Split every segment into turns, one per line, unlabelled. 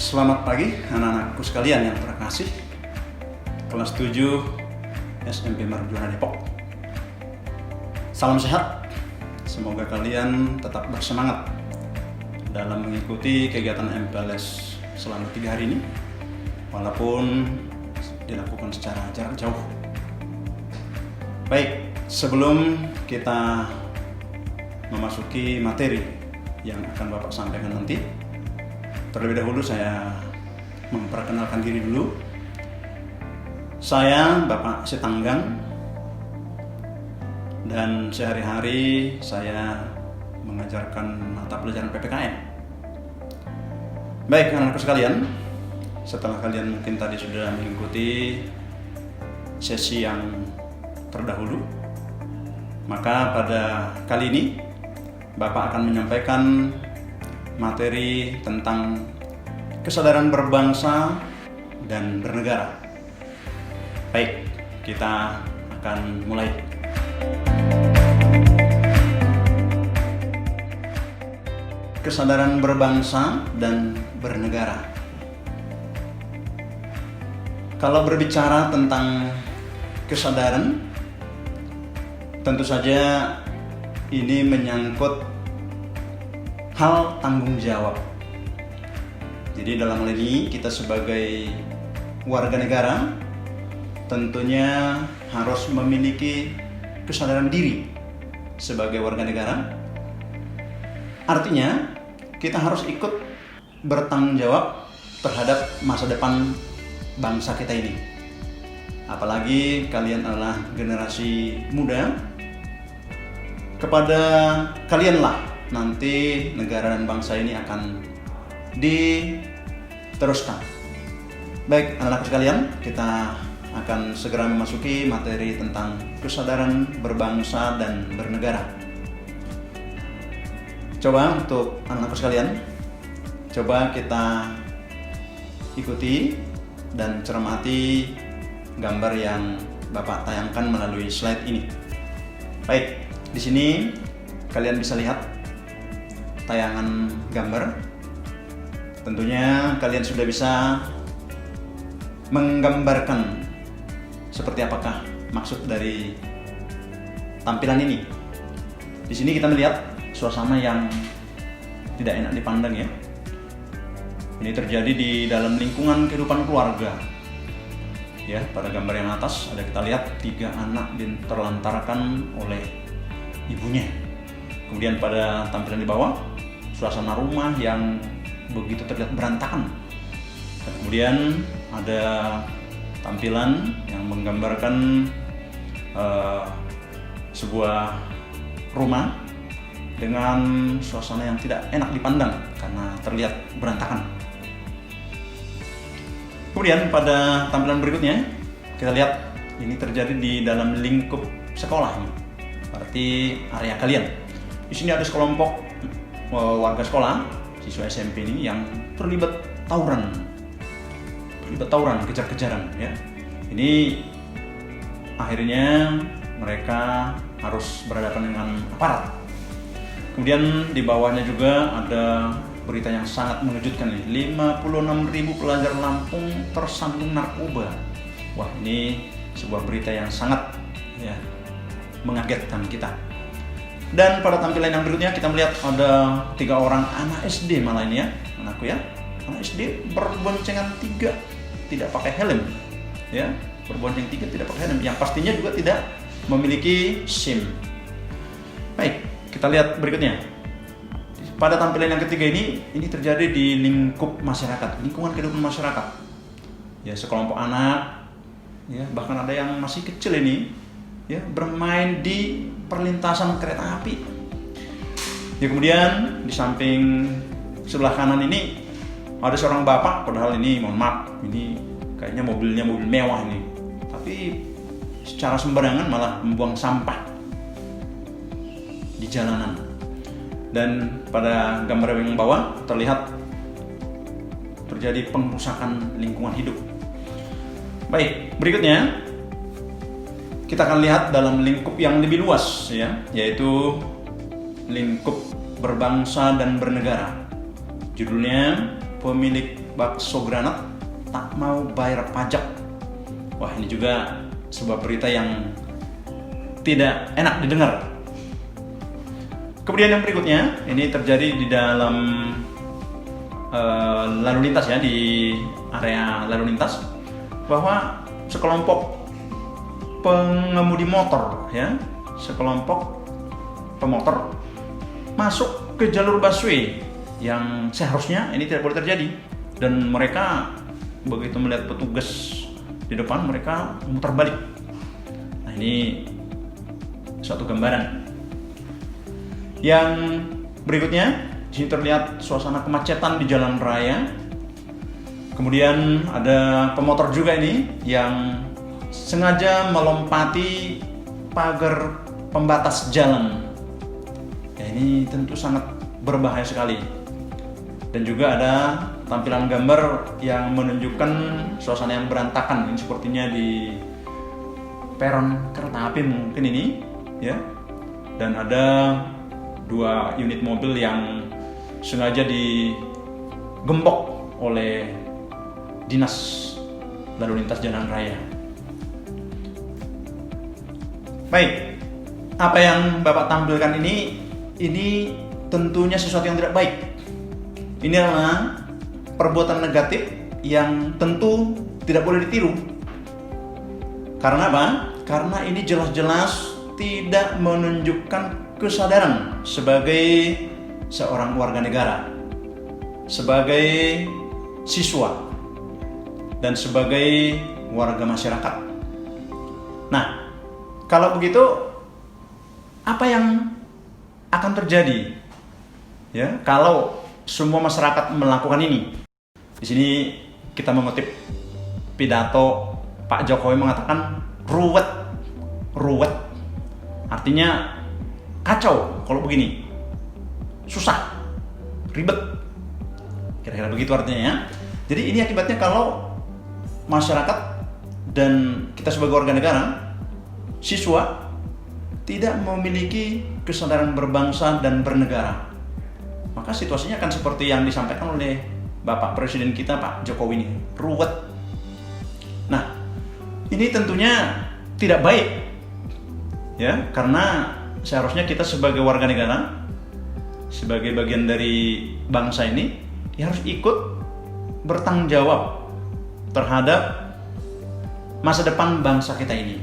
Selamat pagi anak-anakku sekalian yang terkasih. Kelas 7 SMP Marjuana Depok. Salam sehat. Semoga kalian tetap bersemangat dalam mengikuti kegiatan MPLS selama 3 hari ini, walaupun dilakukan secara jarak jauh. Baik, sebelum kita memasuki materi yang akan Bapak sampaikan nanti, terlebih dahulu saya memperkenalkan diri dulu. Saya Bapak Sitanggang, dan sehari-hari saya mengajarkan mata pelajaran PPKN. Baik anak-anakku sekalian, setelah kalian mungkin tadi sudah mengikuti sesi yang terdahulu, maka pada kali ini Bapak akan menyampaikan materi tentang kesadaran berbangsa dan bernegara. Baik, kita akan mulai. Kesadaran berbangsa dan bernegara. Kalau berbicara tentang kesadaran, tentu saja ini menyangkut hal tanggung jawab. Jadi dalam hal ini kita sebagai warga negara tentunya harus memiliki kesadaran diri sebagai warga negara. Artinya kita harus ikut bertanggung jawab terhadap masa depan bangsa kita ini. Apalagi kalian adalah generasi muda, kepada kalianlah nanti negara dan bangsa ini akan diteruskan. Baik anak-anak sekalian, kita akan segera memasuki materi tentang kesadaran berbangsa dan bernegara. Coba untuk anak-anak sekalian, coba kita ikuti dan cermati gambar yang Bapak tayangkan melalui slide ini. Baik, di sini kalian bisa lihat tayangan gambar. Tentunya kalian sudah bisa menggambarkan seperti apakah maksud dari tampilan ini. Di sini kita melihat suasana yang tidak enak dipandang ya. Ini terjadi di dalam lingkungan kehidupan keluarga. Ya, pada gambar yang atas ada kita lihat 3 anak diterlantarkan oleh ibunya. Kemudian pada tampilan di bawah, suasana rumah yang begitu terlihat berantakan. Dan kemudian ada tampilan yang menggambarkan sebuah rumah dengan suasana yang tidak enak dipandang karena terlihat berantakan. Kemudian pada tampilan berikutnya kita lihat ini terjadi di dalam lingkup sekolah, berarti area kalian. Di sini ada sekelompok warga sekolah, siswa SMP ini yang terlibat tawuran, kejar-kejaran ya. Ini akhirnya mereka harus berhadapan dengan aparat. Kemudian di bawahnya juga ada berita yang sangat mengejutkan nih. 56.000 pelajar Lampung tersandung narkoba. Wah, ini sebuah berita yang sangat ya mengagetkan kita. Dan pada tampilan yang berikutnya kita melihat ada 3 orang anak SD malah ini ya, anakku ya. Anak SD berboncengan 3 tidak pakai helm. Ya, berbonceng 3 tidak pakai helm, yang pastinya juga tidak memiliki SIM. Baik, kita lihat berikutnya. Pada tampilan yang ketiga ini terjadi di lingkup masyarakat, lingkungan kehidupan masyarakat. Ya, sekelompok anak, ya bahkan ada yang masih kecil ini, ya bermain di perlintasan kereta api. Ya, kemudian di samping sebelah kanan ini ada seorang bapak, padahal ini mohon maaf, ini kayaknya mobilnya mobil mewah ini, tapi secara sembarangan malah membuang sampah di jalanan. Dan pada gambar yang bawah terlihat terjadi pengrusakan lingkungan hidup. Baik, berikutnya kita akan lihat dalam lingkup yang lebih luas ya, yaitu lingkup berbangsa dan bernegara. Judulnya pemilik bakso granat tak mau bayar pajak. Wah, ini juga sebuah berita yang tidak enak didengar. Kemudian yang berikutnya, ini terjadi di dalam lalu lintas ya, di area lalu lintas, bahwa sekelompok pengemudi motor ya, sekelompok pemotor masuk ke jalur busway yang seharusnya ini tidak boleh terjadi, dan mereka begitu melihat petugas di depan, mereka memutar balik. Nah, ini suatu gambaran. Yang berikutnya, di sini terlihat suasana kemacetan di jalan raya. Kemudian ada pemotor juga ini yang sengaja melompati pagar pembatas jalan. Ya, ini tentu sangat berbahaya sekali. Dan juga ada tampilan gambar yang menunjukkan suasana yang berantakan. Ini sepertinya di peron kereta api mungkin ini, ya. Dan ada 2 unit mobil yang sengaja digembok oleh dinas lalu lintas jalan raya. Baik, apa yang Bapak tampilkan ini tentunya sesuatu yang tidak baik. Ini adalah perbuatan negatif yang tentu tidak boleh ditiru. Karena apa? Karena ini jelas-jelas tidak menunjukkan kesadaran sebagai seorang warga negara, sebagai siswa, dan sebagai warga masyarakat. Nah, kalau begitu, apa yang akan terjadi ya kalau semua masyarakat melakukan ini? Di sini kita mengutip pidato Pak Jokowi mengatakan ruwet. Artinya kacau kalau begini. Susah, ribet. Kira-kira begitu artinya ya. Jadi ini akibatnya kalau masyarakat dan kita sebagai warga negara, siswa, tidak memiliki kesadaran berbangsa dan bernegara, maka situasinya akan seperti yang disampaikan oleh Bapak Presiden kita Pak Jokowi ini, ruwet. Nah, ini tentunya tidak baik ya, karena seharusnya kita sebagai warga negara, sebagai bagian dari bangsa ini, ya harus ikut bertanggung jawab terhadap masa depan bangsa kita ini.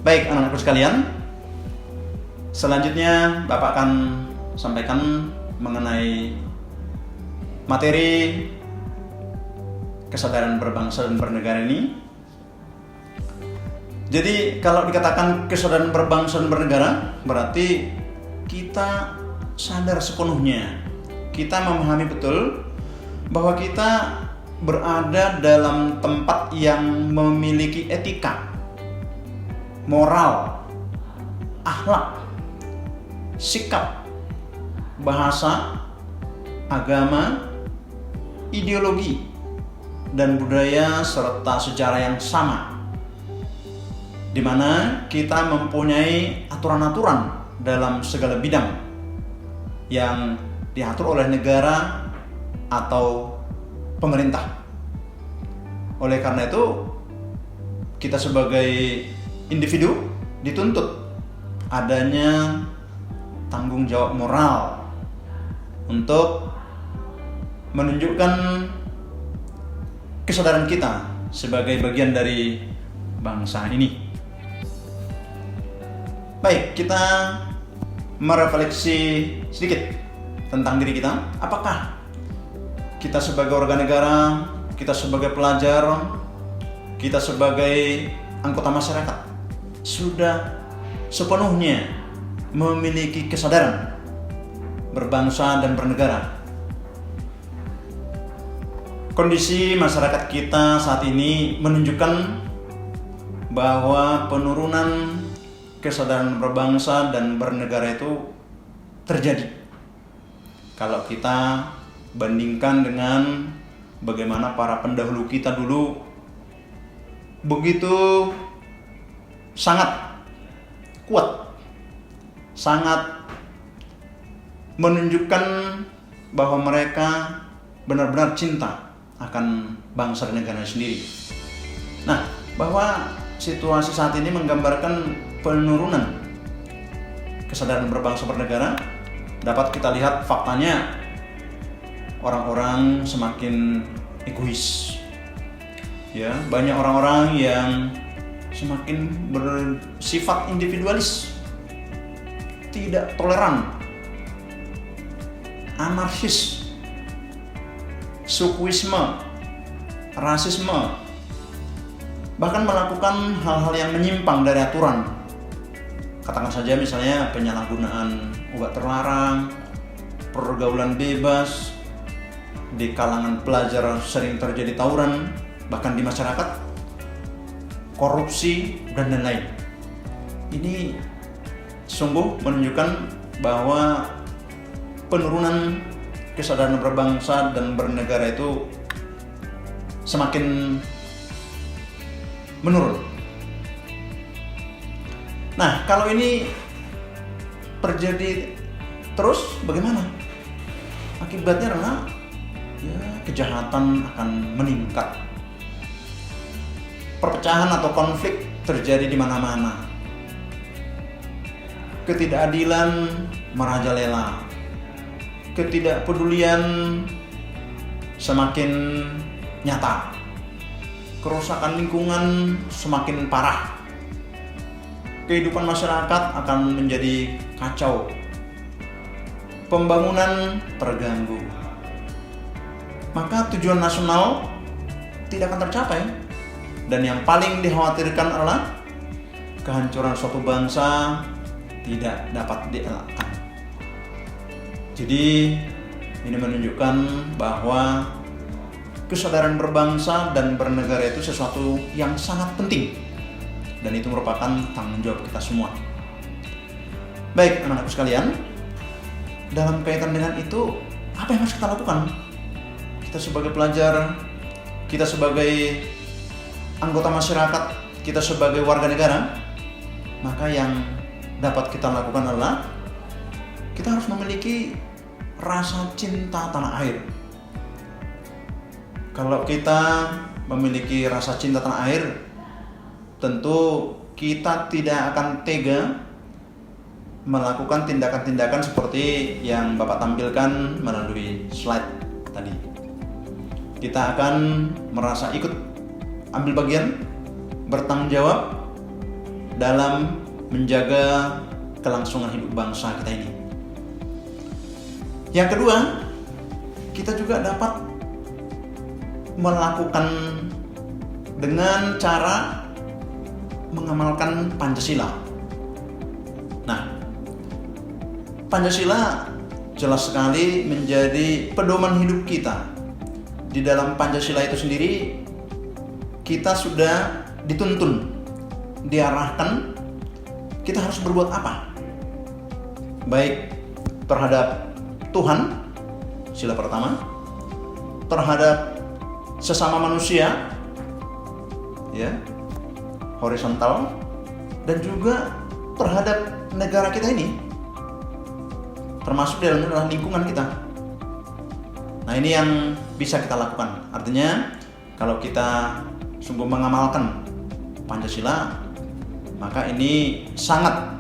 Baik anak-anakku sekalian, selanjutnya Bapak akan sampaikan mengenai materi kesadaran berbangsa dan bernegara ini. Jadi kalau dikatakan kesadaran berbangsa dan bernegara, berarti kita sadar sepenuhnya, kita memahami betul bahwa kita berada dalam tempat yang memiliki etika, moral, akhlak, sikap, bahasa, agama, ideologi, dan budaya serta sejarah yang sama, di mana kita mempunyai aturan-aturan dalam segala bidang yang diatur oleh negara atau pemerintah. Oleh karena itu, kita sebagai individu dituntut adanya tanggung jawab moral untuk menunjukkan kesadaran kita sebagai bagian dari bangsa ini. Baik, kita merefleksi sedikit tentang diri kita. Apakah kita sebagai warga negara, kita sebagai pelajar, kita sebagai anggota masyarakat sudah sepenuhnya memiliki kesadaran berbangsa dan bernegara? Kondisi masyarakat kita saat ini menunjukkan bahwa penurunan kesadaran berbangsa dan bernegara itu terjadi. Kalau kita bandingkan dengan bagaimana para pendahulu kita dulu, begitu sangat kuat, sangat menunjukkan bahwa mereka benar-benar cinta akan bangsa dan negara sendiri. Nah, bahwa situasi saat ini menggambarkan penurunan kesadaran berbangsa bernegara, dapat kita lihat faktanya orang-orang semakin egois. Ya, banyak orang-orang yang semakin bersifat individualis, tidak toleran, anarkis, sukuisme, rasisme, bahkan melakukan hal-hal yang menyimpang dari aturan. Katakan saja misalnya penyalahgunaan obat terlarang, pergaulan bebas, di kalangan pelajar sering terjadi tawuran, bahkan di masyarakat, korupsi, dan lain-lain. Ini sungguh menunjukkan bahwa penurunan kesadaran berbangsa dan bernegara itu semakin menurun. Nah, kalau ini terjadi terus, bagaimana? Akibatnya adalah kejahatan akan meningkat. Perpecahan atau konflik terjadi di mana-mana. Ketidakadilan merajalela. Ketidakpedulian semakin nyata. Kerusakan lingkungan semakin parah. Kehidupan masyarakat akan menjadi kacau. Pembangunan terganggu. Maka tujuan nasional tidak akan tercapai. Dan yang paling dikhawatirkan adalah kehancuran suatu bangsa tidak dapat dielakkan. Jadi ini menunjukkan bahwa kesadaran berbangsa dan bernegara itu sesuatu yang sangat penting, dan itu merupakan tanggung jawab kita semua. Baik anak-anakku sekalian, dalam kaitan dengan itu, apa yang harus kita lakukan? Kita sebagai pelajar, kita sebagai anggota masyarakat, kita sebagai warga negara, maka yang dapat kita lakukan adalah kita harus memiliki rasa cinta tanah air. Kalau kita memiliki rasa cinta tanah air, tentu kita tidak akan tega melakukan tindakan-tindakan seperti yang Bapak tampilkan melalui slide tadi. Kita akan merasa ikut ambil bagian, bertanggung jawab dalam menjaga kelangsungan hidup bangsa kita ini. Yang kedua, kita juga dapat melakukan dengan cara mengamalkan Pancasila. Nah, Pancasila jelas sekali menjadi pedoman hidup kita. Di dalam Pancasila itu sendiri, kita sudah dituntun, diarahkan, kita harus berbuat apa? Baik terhadap Tuhan, sila pertama, terhadap sesama manusia, ya, horizontal, dan juga terhadap negara kita ini, termasuk di dalam lingkungan kita. Nah, ini yang bisa kita lakukan. Artinya, kalau kita sungguh mengamalkan Pancasila, maka ini sangat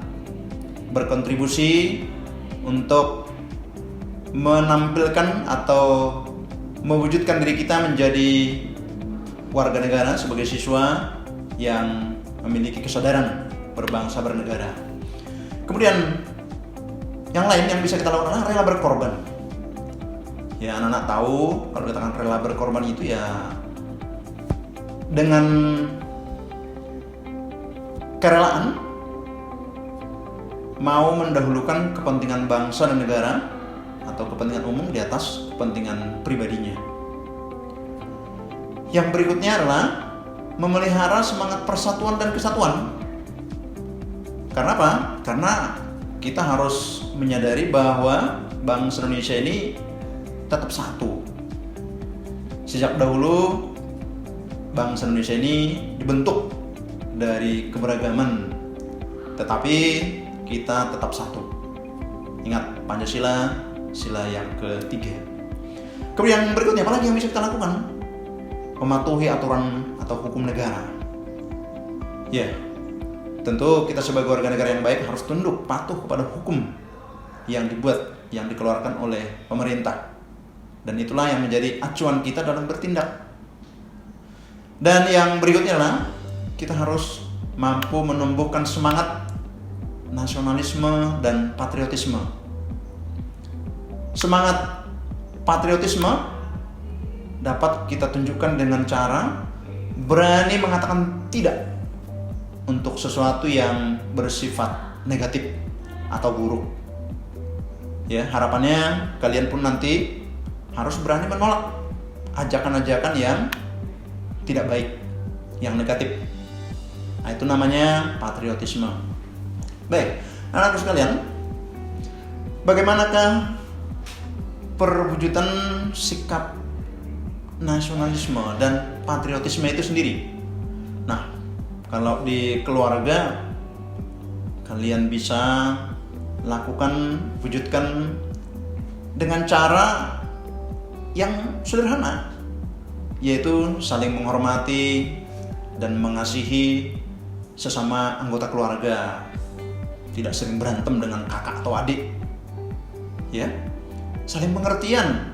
berkontribusi untuk menampilkan atau mewujudkan diri kita menjadi warga negara sebagai siswa yang memiliki kesadaran berbangsa bernegara. Kemudian yang lain yang bisa kita lakukan adalah rela berkorban. Ya, anak-anak tahu kalau dikatakan rela berkorban itu ya dengan kerelaan mau mendahulukan kepentingan bangsa dan negara atau kepentingan umum di atas kepentingan pribadinya. Yang berikutnya adalah memelihara semangat persatuan dan kesatuan. Karena apa? Karena kita harus menyadari bahwa bangsa Indonesia ini tetap satu. Sejak dahulu bangsa Indonesia ini dibentuk dari keberagaman, tetapi kita tetap satu. Ingat, Pancasila sila yang ketiga. Kemudian yang berikutnya, apalagi yang bisa kita lakukan? Mematuhi aturan atau hukum negara. Ya, tentu kita sebagai warga negara yang baik harus tunduk patuh kepada hukum yang dibuat, yang dikeluarkan oleh pemerintah. Dan itulah yang menjadi acuan kita dalam bertindak. Dan yang berikutnya adalah kita harus mampu menumbuhkan semangat nasionalisme dan patriotisme. Semangat patriotisme dapat kita tunjukkan dengan cara berani mengatakan tidak untuk sesuatu yang bersifat negatif atau buruk. Ya, harapannya kalian pun nanti harus berani menolak ajakan-ajakan yang tidak baik, yang negatif. Nah, itu namanya patriotisme. Baik, anak-anakku sekalian, bagaimanakah perwujudan sikap nasionalisme dan patriotisme itu sendiri? Nah, kalau di keluarga kalian bisa lakukan, wujudkan dengan cara yang sederhana, yaitu saling menghormati dan mengasihi sesama anggota keluarga, tidak sering berantem dengan kakak atau adik, ya, saling pengertian.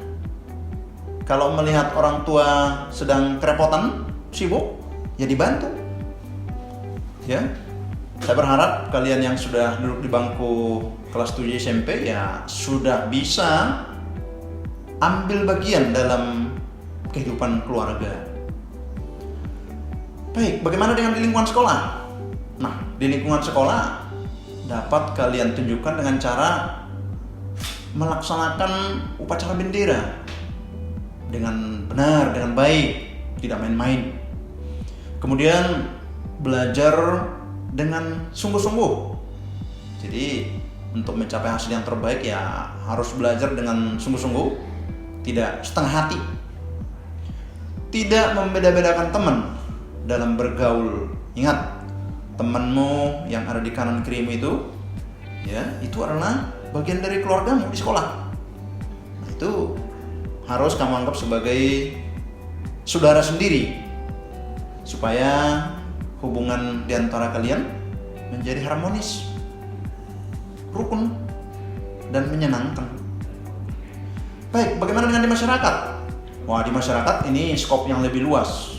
Kalau melihat orang tua sedang kerepotan, sibuk, ya dibantu. Ya, saya berharap kalian yang sudah duduk di bangku kelas 7 SMP ya sudah bisa ambil bagian dalam kehidupan keluarga. Baik, bagaimana dengan di lingkungan sekolah? Nah, di lingkungan sekolah dapat kalian tunjukkan dengan cara melaksanakan upacara bendera dengan benar, dengan baik, tidak main-main. Kemudian belajar dengan sungguh-sungguh. Jadi untuk mencapai hasil yang terbaik ya harus belajar dengan sungguh-sungguh, tidak setengah hati. Tidak membeda-bedakan teman dalam bergaul. Ingat, temanmu yang ada di kanan kirimu itu, ya, itu adalah bagian dari keluargamu di sekolah. Nah, itu harus kamu anggap sebagai saudara sendiri, supaya hubungan di antara kalian menjadi harmonis, rukun, dan menyenangkan. Baik, bagaimana dengan di masyarakat? Wah, di masyarakat ini skop yang lebih luas.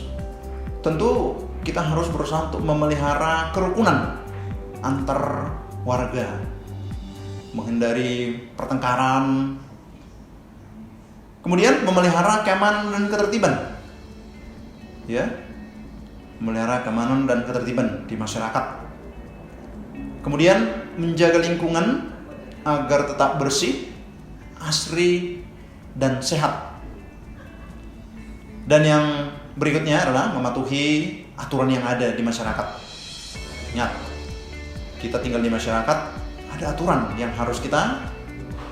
Tentu kita harus berusaha untuk memelihara kerukunan antar warga, menghindari pertengkaran, kemudian memelihara keamanan dan ketertiban. Ya, memelihara keamanan dan ketertiban di masyarakat. Kemudian menjaga lingkungan agar tetap bersih, asri, dan sehat. Dan yang berikutnya adalah mematuhi aturan yang ada di masyarakat. Ingat, kita tinggal di masyarakat, ada aturan yang harus kita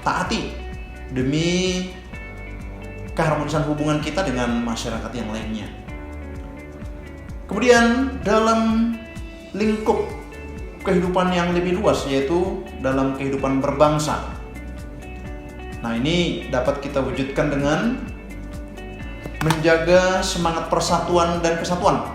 taati demi keharmonisan hubungan kita dengan masyarakat yang lainnya. Kemudian dalam lingkup kehidupan yang lebih luas, yaitu dalam kehidupan berbangsa. Nah, ini dapat kita wujudkan dengan menjaga semangat persatuan dan kesatuan,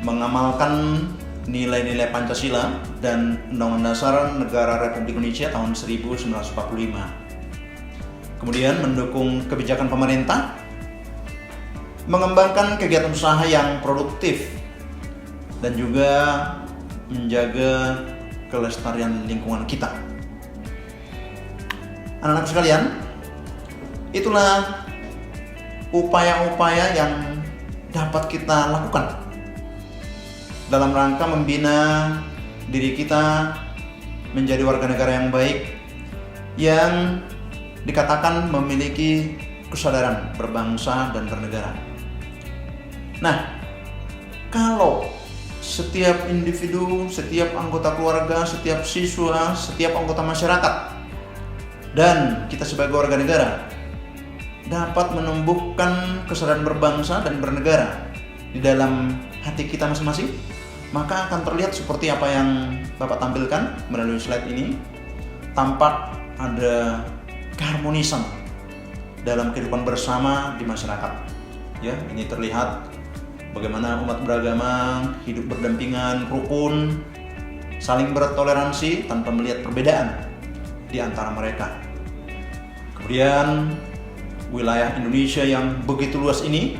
mengamalkan nilai-nilai Pancasila dan Undang-Undang Dasar Negara Republik Indonesia tahun 1945. Kemudian mendukung kebijakan pemerintah, mengembangkan kegiatan usaha yang produktif, dan juga menjaga kelestarian lingkungan kita. Anak-anak sekalian, itulah upaya-upaya yang dapat kita lakukan dalam rangka membina diri kita menjadi warga negara yang baik, yang dikatakan memiliki kesadaran berbangsa dan bernegara. Nah, kalau setiap individu, setiap anggota keluarga, setiap siswa, setiap anggota masyarakat, dan kita sebagai warga negara dapat menumbuhkan kesadaran berbangsa dan bernegara di dalam hati kita masing-masing, maka akan terlihat seperti apa yang Bapak tampilkan melalui slide ini. Tampak ada keharmonisan dalam kehidupan bersama di masyarakat. Ya, ini terlihat bagaimana umat beragama hidup berdampingan, rukun, saling bertoleransi tanpa melihat perbedaan di antara mereka. Kemudian wilayah Indonesia yang begitu luas ini,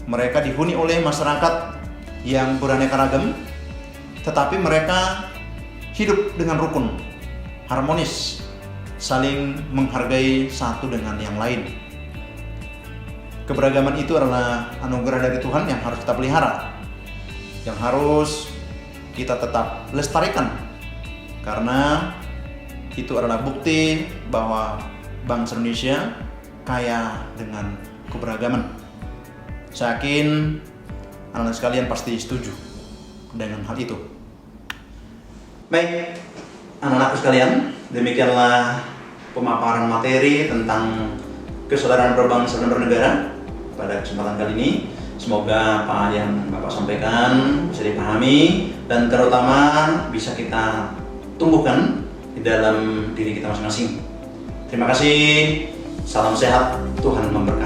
mereka dihuni oleh masyarakat yang beraneka ragam, tetapi mereka hidup dengan rukun, harmonis, saling menghargai satu dengan yang lain. Keberagaman itu adalah anugerah dari Tuhan yang harus kita pelihara, yang harus kita tetap lestarikan, karena itu adalah bukti bahwa bangsa Indonesia kaya dengan keberagaman. Saya yakin anak-anak sekalian pasti setuju dengan hal itu. Baik, anak-anakku sekalian, demikianlah pemaparan materi tentang kesadaran berbangsa dan bernegara pada kesempatan kali ini. Semoga apa yang Bapak sampaikan bisa dipahami dan terutama bisa kita tumbuhkan di dalam diri kita masing-masing. Terima kasih, salam sehat, Tuhan memberkati.